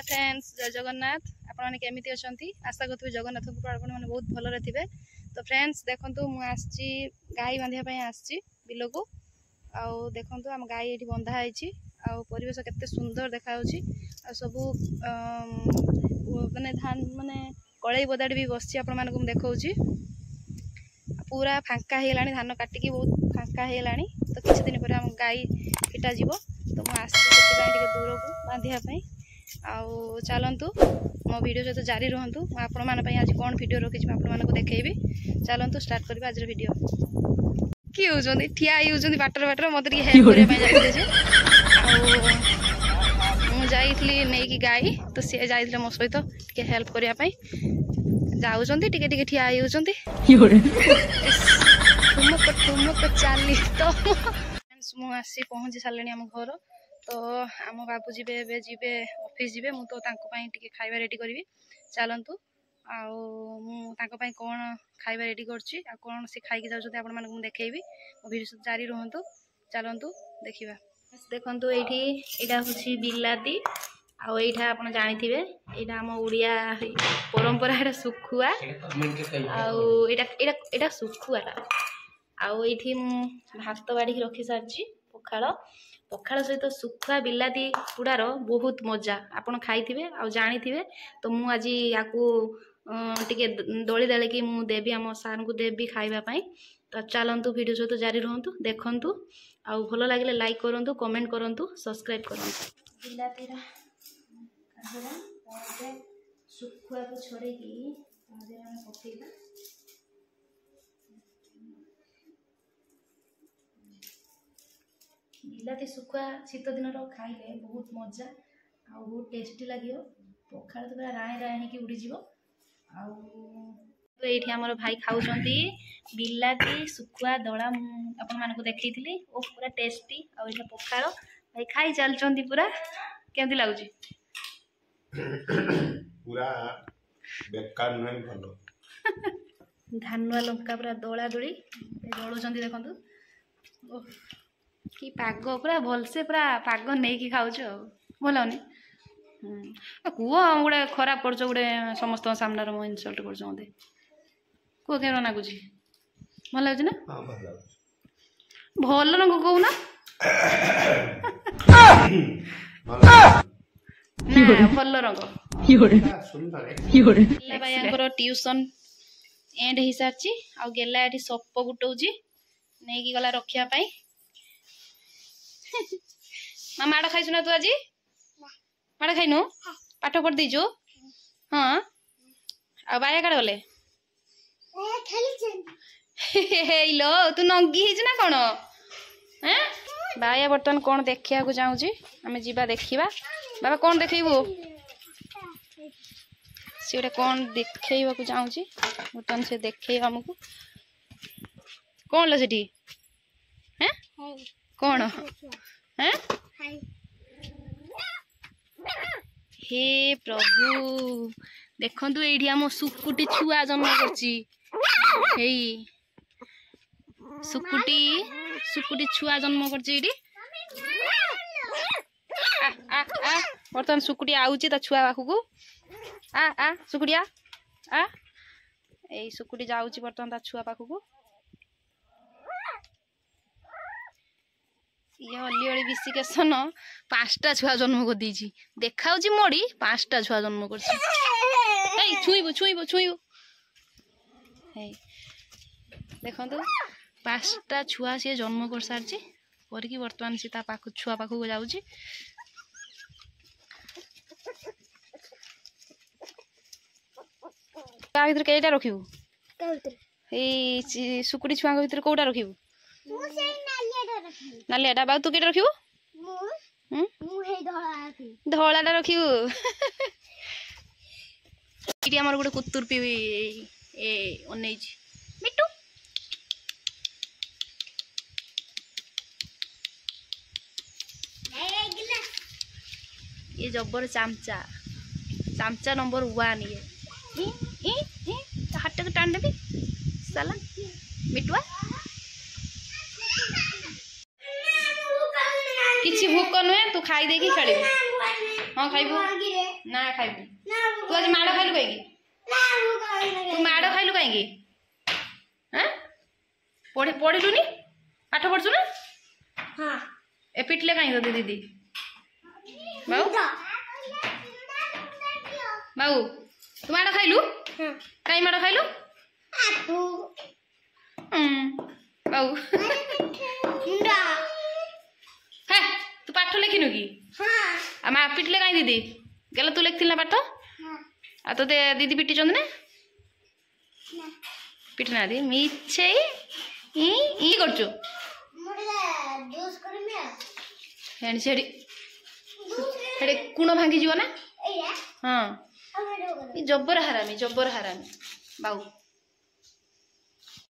Friends जय जगन्नाथ आपने केमी अच्छा आशा करूँ जगन्नाथ मैंने बहुत भलरे थे। तो फ्रेंड्स देखो मुझे गाई बांधापी आसी बिल को आउ देखो आम गाई ये बंधा है परिवेश केते सुंदर देखा सब माने धान माने कड़ई बदाड़ी भी बस आपको देखा पूरा फांका होगा धान काटिकी बहुत फांका होगा। तो किसी दिन पर आम गाई फिटा जीव तो मुझे आसती दूर को बांधापी आउ चलतु मो वीडियो सहित जारी रुहतु मुझे आज कौन वीडियो रखी आपको देखी चलतु स्टार्ट करवा आज वीडियो किए होती ठिया होती बाटर बाटर मत हेल्प करने मुझे नहीं गाई तो सी जाइए मो सहित हेल्प करने जाऊँच ठिया होती ठुमक चली तो मुझे पहुँची सारे आम घर। तो आम बाबू जी ऑफिस जी मु तो टे खाଇବା रेडी करी चलतु आउपाई कौन खाଇବା रेडी करछि आ कौन से खाई जाऊँ आप देखेबी मो वीडियो जारी रुहतु चलतु देखा देखु ये हूँ बिलाती आईटा आप जानी यहाँ आम उड़िया परंपरा एटा सुखुआ आटा सुखुआटा आईटी भात बाड़ी रखी सारी पखाड़ पखाड़ सहित सुखुआ बिलाती गुड़ार बहुत मजा आपड़ खाई आ जानी तो मु आज या टे दली दल कि देवी आम सार को देवी खावाई। तो चलतु वीडियो सहित जारी रुहतु देखु आ भल लगे लाइक करूँ कमेंट करूँ सब्सक्राइब करूँ। बिलाती सुखुआ को छड़े पकेगा बिलाती सुखुआ शीत दिन खाइले बहुत मजा आ बहुत टेस्टी लगे पखाड़ तो पूरा राय राय हो उड़ीज तो ये आमर भाई खाऊँ बिलाती सुखुआ दड़ा आपको देखी पूरा टेस्टी आटा पखाड़ भाई खाई चलती पूरा केमती लगुच पूरा बेकार नहीं भलो धानुआ लंका पूरा दला दली दलुं देखु कि पाग पूरा भलसे पूरा पाग नहीं कि खाऊ भल कह गोटे खराब कर गोटे समस्त सामने मो इनसल्ट कर मत कह के नागुच भल लगुच ना भल रंग कहूना भल रंग ट्यूशन एंड हो सारी आ गेला ये सप गुटाऊँ नहीं गला रखापी माड़ खाई ना तू आज माड़ खाइनु पाठ पढ़ दीचु हाँ आ बाया काड़ गले लो तू नंगी ना कौन हैं बाया बर्तमान कौन देखा चाहूँ आम जा देखा बाबा कौन देखबू सी गोटे कौन देखा चाहूँ बर्तमान से देखे आमको कौन लो सेठी हैं कौन हैं हे प्रभु देखु ये आम सुकुटी छुआ जन्म कर सुकुटी छुआ जन्म कर बर्तमान सुकुटी आउची ता छुआ पाखु आ सुकुटी आ ए सुकुटी जाउची बर्तमान ता छुआ पाखु ये अली अली विशिकेशन 5टा छुआ जन्म कर दी देखा मोड़ी 5टा छुआ जन्म कर छुईबू छुईबू छुईबू देखो 5टा छुआ सी जन्म कर सारी करके बर्तमान सी छुआ पाखक जाऊँगी भर कईटा रखू सुकुटी छुआ भर कौटा रखू नालियाटा बाबू तू के रखू धलाटा रखू ये आमर गोटे कुतुर पी अनई मिट्टू ये जबर चामचा चामचा नंबर 1 ये हाथ को टान देवी साला मिटुआ किसी भूक नुहे तू खाई देकी खेल हाँ खाइबू ना खाइबू तू आज माड़ खाइलु कहीं तू माड़ खाइलु कहीं हाँ पढ़िलुनी पाठ पढ़ु ना हाँ ए पिटले कहीं तो दीदी बाबू बाबू तू माड़ खाइलु कहीं माड़ खाइलु बाबू है तू पाठ लिखिनु कि माँ पिटले कहीं दीदी गला तू लिखिल ना पाठ आ तो दीदी पिटी ना पिटी ना दी मिछे करचु हेडे कुण भांगी जीव ना हाँ जबर हारामी बाबू